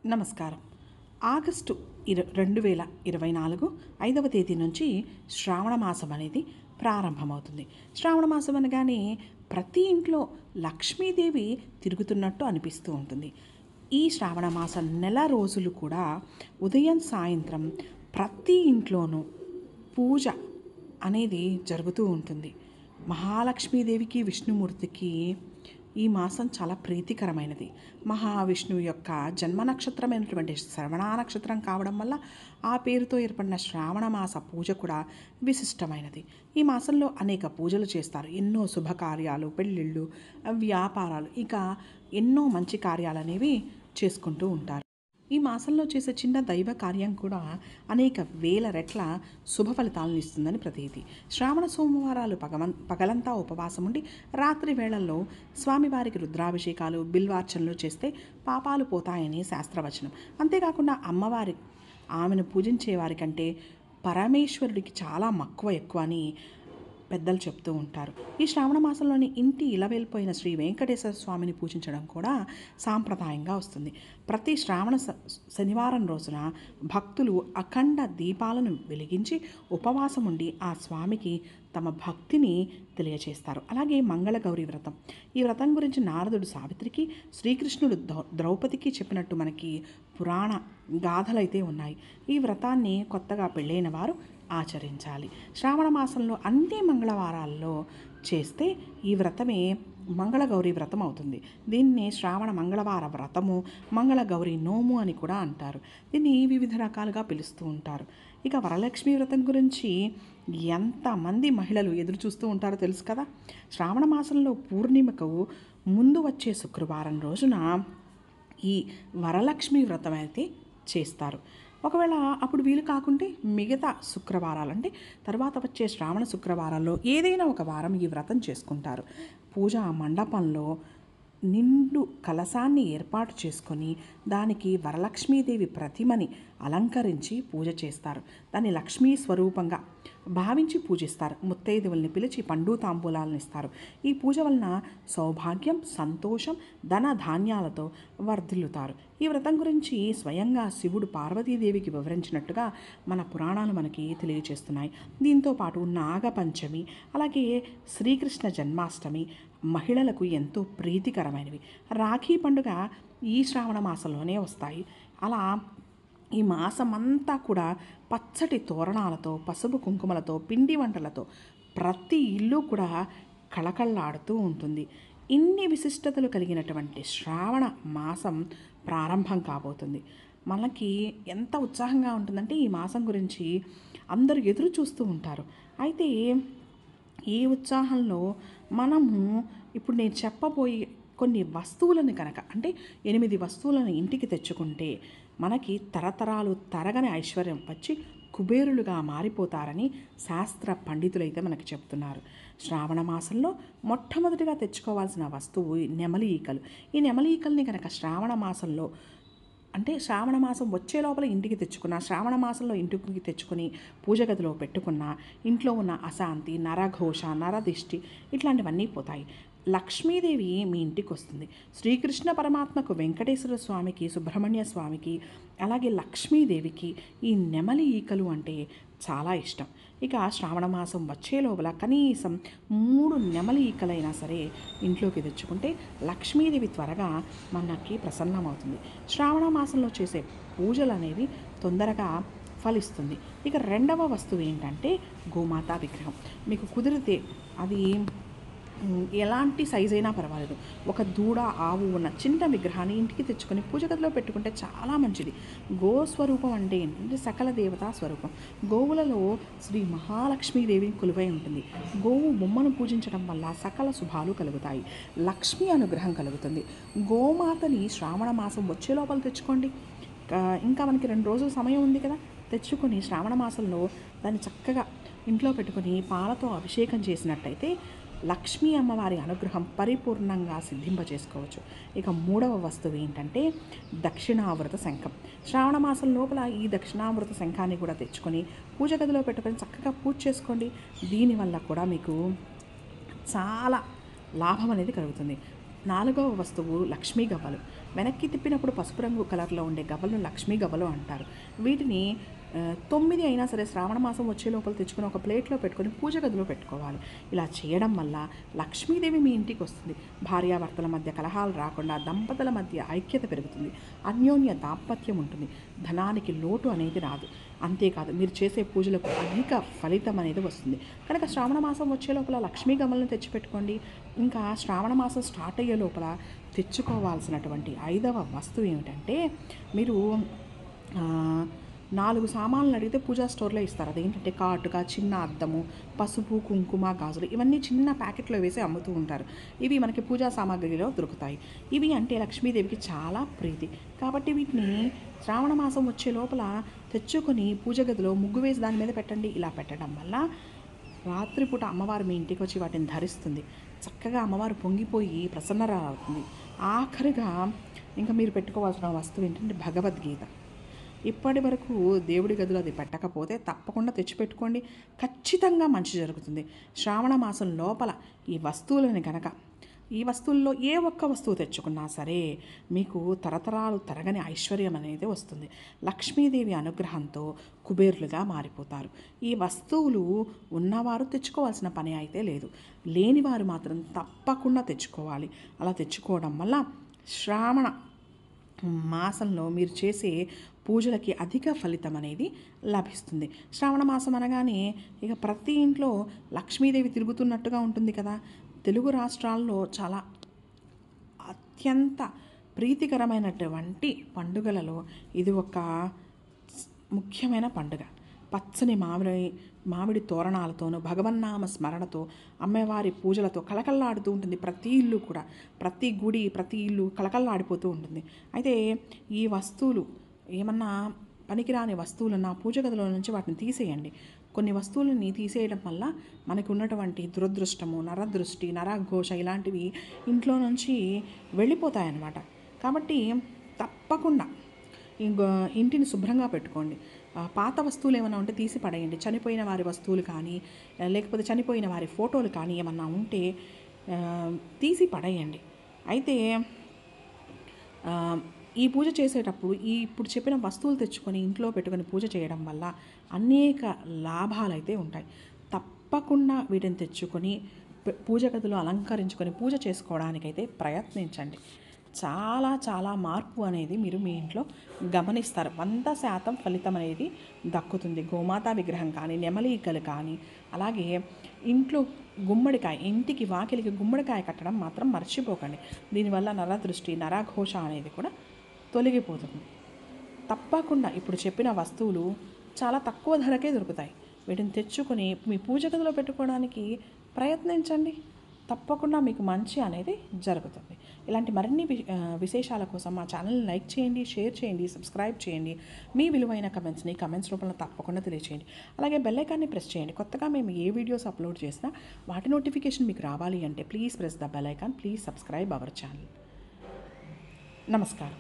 నమస్కారం. ఆగస్టు 2024 5వ తేదీ నుంచి శ్రావణ మాసం అనేది ప్రారంభమవుతుంది. శ్రావణ మాసం అనగానే ప్రతి ఇంట్లో లక్ష్మీదేవి తిరుగుతున్నట్టు అనిపిస్తూ ఉంటుంది. ఈ శ్రావణ మాసం నెల రోజులు కూడా ఉదయం సాయంత్రం ప్రతి ఇంట్లోనూ పూజ అనేది జరుగుతూ ఉంటుంది. మహాలక్ష్మీదేవికి విష్ణుమూర్తికి ఈ మాసం చాలా ప్రీతికరమైనది. మహావిష్ణువు యొక్క జన్మ నక్షత్రమైనటువంటి శ్రవణ నక్షత్రం కావడం వల్ల ఆ పేరుతో ఏర్పడిన శ్రావణ మాస పూజ కూడా విశిష్టమైనది. ఈ మాసంలో అనేక పూజలు చేస్తారు. ఎన్నో శుభకార్యాలు, పెళ్ళిళ్ళు, వ్యాపారాలు, ఇక ఎన్నో మంచి కార్యాలు అనేవి చేసుకుంటూ ఉంటారు. ఈ మాసంలో చేసే చిన్న దైవ కార్యం కూడా అనేక వేల రెట్ల శుభ ఫలితాలను ఇస్తుందని ప్రతీతి. శ్రావణ సోమవారాలు పగలంతా ఉపవాసం ఉండి రాత్రి వేళల్లో స్వామివారికి రుద్రాభిషేకాలు, బిల్వార్చనలు చేస్తే పాపాలు పోతాయని శాస్త్రవచనం. అంతేకాకుండా అమ్మవారి ఆమెను పూజించే వారికంటే పరమేశ్వరుడికి చాలా మక్కువ ఎక్కువ అని పెద్దలు చెప్తూ ఉంటారు. ఈ శ్రావణ మాసంలోని ఇంటి ఇలవెల్పోయిన శ్రీ వెంకటేశ్వర స్వామిని పూజించడం కూడా సాంప్రదాయంగా వస్తుంది. ప్రతి శ్రావణ శనివారం రోజున భక్తులు అఖండ దీపాలను వెలిగించి ఉపవాసం ఉండి ఆ స్వామికి తమ భక్తిని తెలియచేస్తారు. అలాగే మంగళగౌరి వ్రతం. ఈ వ్రతం గురించి నారదుడు సావిత్రికి, శ్రీకృష్ణుడు ద్రౌపదికి చెప్పినట్టు మనకి పురాణ గాథలైతే ఉన్నాయి. ఈ వ్రతాన్ని కొత్తగా పెళ్ళైన వారు ఆచరించాలి. శ్రావణ మాసంలో అన్ని మంగళవారాల్లో చేస్తే ఈ వ్రతమే మంగళగౌరి వ్రతం అవుతుంది. దీన్ని శ్రావణ మంగళవార వ్రతము, మంగళగౌరి నోము అని కూడా అంటారు. దీన్ని వివిధ రకాలుగా పిలుస్తూ ఉంటారు. ఇక వరలక్ష్మి వ్రతం గురించి ఎంతమంది మహిళలు ఎదురు చూస్తూ ఉంటారో తెలుసు కదా. శ్రావణ మాసంలో పూర్ణిమకు ముందు వచ్చే శుక్రవారం రోజున ఈ వరలక్ష్మి వ్రతం అయితే చేస్తారు. ఒకవేళ అప్పుడు వీలు కాకుంటే మిగతా శుక్రవారాలు అంటే తర్వాత వచ్చే శ్రావణ శుక్రవారాల్లో ఏదైనా ఒక వారం ఈ వ్రతం చేసుకుంటారు. పూజా మండపంలో నిండు కలశాన్ని ఏర్పాటు చేసుకొని దానికి వరలక్ష్మీదేవి ప్రతిమని అలంకరించి పూజ చేస్తారు. దాన్ని లక్ష్మీ స్వరూపంగా భావించి పూజిస్తారు. ముత్తైదువుల్ని పిలిచి పండు తాంబూలాలను ఇస్తారు. ఈ పూజ వలన సౌభాగ్యం, సంతోషం, ధన ధాన్యాలతో వర్ధిల్లుతారు. ఈ వ్రతం గురించి స్వయంగా శివుడు పార్వతీదేవికి వివరించినట్టుగా మన పురాణాలు మనకి తెలియజేస్తున్నాయి. దీంతో పాటు నాగపంచమి, అలాగే శ్రీకృష్ణ జన్మాష్టమి మహిళలకు ఎంతో ప్రీతికరమైనవి. రాఖీ పండుగ ఈ శ్రావణ మాసంలోనే వస్తాయి. అలా ఈ మాసమంతా కూడా పచ్చటి తోరణాలతో, పసుపు కుంకుమలతో, పిండి వంటలతో ప్రతి ఇల్లు కూడా కళకళలాడుతూ ఉంటుంది. ఇన్ని విశిష్టతలు కలిగినటువంటి శ్రావణ మాసం ప్రారంభం కాబోతుంది. మనకి ఎంత ఉత్సాహంగా ఉంటుందంటే ఈ మాసం గురించి అందరూ ఎదురు చూస్తూ ఉంటారు. అయితే ఈ ఉత్సాహంలో మనము ఇప్పుడు నేను చెప్పబోయే కొన్ని వస్తువులను కనుక అంటే 8 వస్తువులను ఇంటికి తెచ్చుకుంటే మనకి తరతరాలు తరగని ఐశ్వర్యం వచ్చి కుబేరులుగా మారిపోతారని శాస్త్ర పండితులైతే మనకి చెప్తున్నారు. శ్రావణ మాసంలో మొట్టమొదటిగా తెచ్చుకోవాల్సిన వస్తువు నెమలి ఈకలు. ఈ నెమలి ఈకల్ని కనుక శ్రావణ మాసంలో అంటే శ్రావణ మాసం వచ్చే లోపల ఇంటికి తెచ్చుకున్న, శ్రావణ మాసంలో ఇంటికి తెచ్చుకొని పూజ గదిలో పెట్టుకున్న ఇంట్లో ఉన్న అశాంతి, నరఘోష, నరదిష్టి ఇట్లాంటివన్నీ పోతాయి. లక్ష్మీదేవి మీ ఇంటికి వస్తుంది. శ్రీకృష్ణ పరమాత్మకు, వెంకటేశ్వర స్వామికి, సుబ్రహ్మణ్య స్వామికి, అలాగే లక్ష్మీదేవికి ఈ నెమలి ఈకలు అంటే చాలా ఇష్టం. ఇక శ్రావణ మాసం వచ్చే లోపల కనీసం 3 నెమలి ఈకలైనా సరే ఇంట్లోకి తెచ్చుకుంటే లక్ష్మీదేవి త్వరగా మనకి ప్రసన్నమవుతుంది. శ్రావణ మాసంలో చేసే పూజలు అనేవి తొందరగా ఫలిస్తుంది. ఇక రెండవ వస్తువు ఏంటంటే గోమాత విగ్రహం. మీకు కుదిరితే అది ఎలాంటి సైజ్ అయినా పర్వాలేదు, ఒక దూడ, ఆవు ఉన్న చిన్న విగ్రహాన్ని ఇంటికి తెచ్చుకొని పూజ గదిలో పెట్టుకుంటే చాలా మంచిది. గోస్వరూపం అంటే ఏంటంటే సకల దేవతా స్వరూపం. గోవులలో శ్రీ మహాలక్ష్మీదేవి కొలువై ఉంటుంది. గోవు బొమ్మను పూజించడం వల్ల సకల శుభాలు కలుగుతాయి, లక్ష్మీ అనుగ్రహం కలుగుతుంది. గోమాతని శ్రావణ మాసం వచ్చే లోపల తెచ్చుకోండి. ఇంకా మనకి 2 రోజుల సమయం ఉంది కదా. తెచ్చుకొని శ్రావణ మాసంలో దాన్ని చక్కగా ఇంట్లో పెట్టుకొని పాలతో అభిషేకం చేసినట్టయితే లక్ష్మీ అమ్మవారి అనుగ్రహం పరిపూర్ణంగా సిద్ధింపజేసుకోవచ్చు. ఇక 3వ వస్తువు ఏంటంటే దక్షిణావృత శంఖం. శ్రావణ మాసం లోపల ఈ దక్షిణావృత శంఖాన్ని కూడా తెచ్చుకొని పూజ గదిలో పెట్టుకొని చక్కగా పూజ చేసుకోండి. దీనివల్ల కూడా మీకు చాలా లాభం అనేది కలుగుతుంది. నాలుగవ వస్తువు లక్ష్మీ గవ్వలు. వెనక్కి తిప్పినప్పుడు పసుపు రంగు కలర్లో ఉండే గవ్వలను లక్ష్మీ గవ్వలు అంటారు. వీటిని 9 అయినా సరే శ్రావణ మాసం వచ్చే లోపల తెచ్చుకొని ఒక ప్లేట్లో పెట్టుకొని పూజ గదిలో పెట్టుకోవాలి. ఇలా చేయడం వల్ల లక్ష్మీదేవి మీ ఇంటికి వస్తుంది. భార్యాభర్తల మధ్య కలహాలు రాకుండా దంపతుల మధ్య ఐక్యత పెరుగుతుంది. అన్యోన్య దాంపత్యం ఉంటుంది. ధనానికి లోటు అనేది రాదు. అంతేకాదు, మీరు చేసే పూజలకు అధిక ఫలితం అనేది వస్తుంది. కనుక శ్రావణ మాసం వచ్చే లోపల లక్ష్మీ గవ్వలను తెచ్చిపెట్టుకోండి. ఇంకా శ్రావణ మాసం స్టార్ట్ అయ్యే లోపల తెచ్చుకోవాల్సినటువంటి 5వ వస్తువు ఏమిటంటే, మీరు 4 సామాన్లు అడిగితే పూజా స్టోర్లో ఇస్తారు. అదేంటంటే కాటుక, చిన్న అద్దము, పసుపు, కుంకుమ, గాజులు, ఇవన్నీ చిన్న ప్యాకెట్లో వేసి అమ్ముతూ ఉంటారు. ఇవి మనకి పూజా సామాగ్రిలో దొరుకుతాయి. ఇవి అంటే లక్ష్మీదేవికి చాలా ప్రీతి. కాబట్టి వీటిని శ్రావణ మాసం వచ్చే లోపల తెచ్చుకొని పూజ గదిలో ముగ్గు వేసి దాని మీద పెట్టండి. ఇలా పెట్టడం వల్ల రాత్రిపూట అమ్మవారు మీ ఇంటికి వచ్చి వాటిని ధరిస్తుంది. చక్కగా అమ్మవారు పొంగిపోయి ప్రసన్నరావుతుంది. ఆఖరిగా ఇంకా మీరు పెట్టుకోవాల్సిన వస్తువు ఏంటంటే భగవద్గీత. ఇప్పటి వరకు దేవుడి గదిలో అది పెట్టకపోతే తప్పకుండా తెచ్చిపెట్టుకోండి. ఖచ్చితంగా మంచి జరుగుతుంది. శ్రావణ మాసం లోపల ఈ వస్తువుల్లో ఏ ఒక్క వస్తువు తెచ్చుకున్నా సరే మీకు తరతరాలు తరగని ఐశ్వర్యం అనేది వస్తుంది. లక్ష్మీదేవి అనుగ్రహంతో కుబేరులుగా మారిపోతారు. ఈ వస్తువులు ఉన్నవారు తెచ్చుకోవాల్సిన పని అయితే లేదు. లేనివారు మాత్రం తప్పకుండా తెచ్చుకోవాలి. అలా తెచ్చుకోవడం వల్ల శ్రావణ మాసంలో మీరు చేసే పూజలకి అధిక ఫలితం అనేది లభిస్తుంది. శ్రావణ మాసం అనగానే ఇక ప్రతి ఇంట్లో లక్ష్మీదేవి తిరుగుతున్నట్టుగా ఉంటుంది కదా. తెలుగు రాష్ట్రాల్లో చాలా అత్యంత ప్రీతికరమైనటువంటి పండుగలలో ఇది ఒక ముఖ్యమైన పండుగ. పచ్చని మామిడి తోరణాలతోనూ భగవన్నామ స్మరణతో అమ్మవారి పూజలతో కళకళలాడుతూ ఉంటుంది. ప్రతి ఇల్లు కూడా, ప్రతి గుడి, ప్రతి ఇల్లు కళకళలాడిపోతూ ఉంటుంది. అయితే ఈ వస్తువులు ఏమన్నా పనికిరాని వస్తువులను పూజ గదిలో నుంచి వాటిని తీసేయండి. కొన్ని వస్తువులని తీసేయడం వల్ల మనకు ఉన్నటువంటి దురదృష్టము, నరదృష్టి, నరఘోష ఇలాంటివి ఇంట్లో నుంచి వెళ్ళిపోతాయన్నమాట. కాబట్టి తప్పకుండా ఇంటిని శుభ్రంగా పెట్టుకోండి. పాత వస్తువులు ఏమైనా ఉంటే తీసి పడేయండి. చనిపోయిన వారి వస్తువులు కానీ, లేకపోతే చనిపోయిన వారి ఫోటోలు కానీ ఏమన్నా ఉంటే తీసి పడేయండి. అయితే ఈ పూజ చేసేటప్పుడు ఇప్పుడు చెప్పిన వస్తువులు తెచ్చుకొని ఇంట్లో పెట్టుకొని పూజ చేయడం వల్ల అనేక లాభాలు అయితే ఉంటాయి. తప్పకుండా వీటిని తెచ్చుకొని పూజ గదిలో అలంకరించుకొని పూజ చేసుకోవడానికైతే ప్రయత్నించండి. చాలా చాలా మార్పు అనేది మీరు మీ ఇంట్లో గమనిస్తారు. 100% ఫలితం అనేది దక్కుతుంది. గోమాతా విగ్రహం కానీ, నెమలీకలు కానీ, అలాగే ఇంట్లో ఇంటికి వాకిలికి గుమ్మడికాయ కట్టడం మాత్రం మర్చిపోకండి. దీనివల్ల నరదృష్టి, నరఘోష అనేది కూడా తొలగిపోతుంది. తప్పకుండా ఇప్పుడు చెప్పిన వస్తువులు చాలా తక్కువ ధరకే దొరుకుతాయి. వీటిని తెచ్చుకొని మీ పూజ గదిలో పెట్టుకోవడానికి ప్రయత్నించండి. తప్పకుండా మీకు మంచి అనేది జరుగుతుంది. ఇలాంటి మరిన్ని విశేషాల కోసం మా ఛానల్ని లైక్ చేయండి, షేర్ చేయండి, సబ్స్క్రైబ్ చేయండి. మీ విలువైన కమెంట్స్ని కమెంట్స్ రూపంలో తప్పకుండా తెలియచేయండి. అలాగే బెల్ ఐకాన్ని ప్రెస్ చేయండి. కొత్తగా మేము ఏ వీడియోస్ అప్లోడ్ చేసినా వాటి నోటిఫికేషన్ మీకు రావాలి అంటే please press the bell icon. Please subscribe our channel. నమస్కారం.